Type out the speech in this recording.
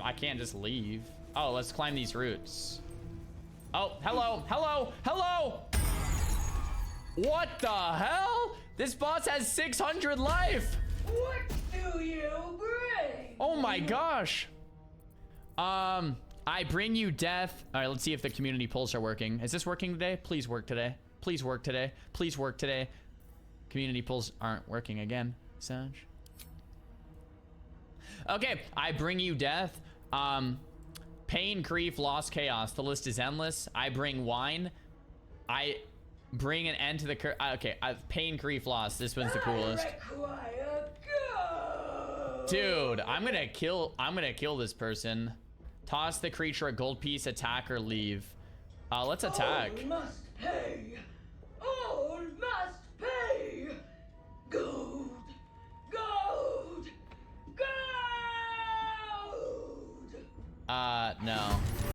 I can't just leave. Oh, let's climb these roots. Oh, hello, hello, hello! What the hell? This boss has 600 life! What do you bring? Oh my gosh. I bring you death. All right, let's see if the community polls are working. Is this working today? Please work today. Please work today. Please work today. Community polls aren't working again. Sage. Okay, I bring you death. Pain, grief, loss, chaos. The list is endless. I bring wine. I bring an end to the okay, pain, grief, loss. This one's the coolest. Dude, I'm gonna kill this person. Toss the creature a gold piece, attack or leave. Let's attack. All must pay. All must pay. Gold. Gold. Gold. No.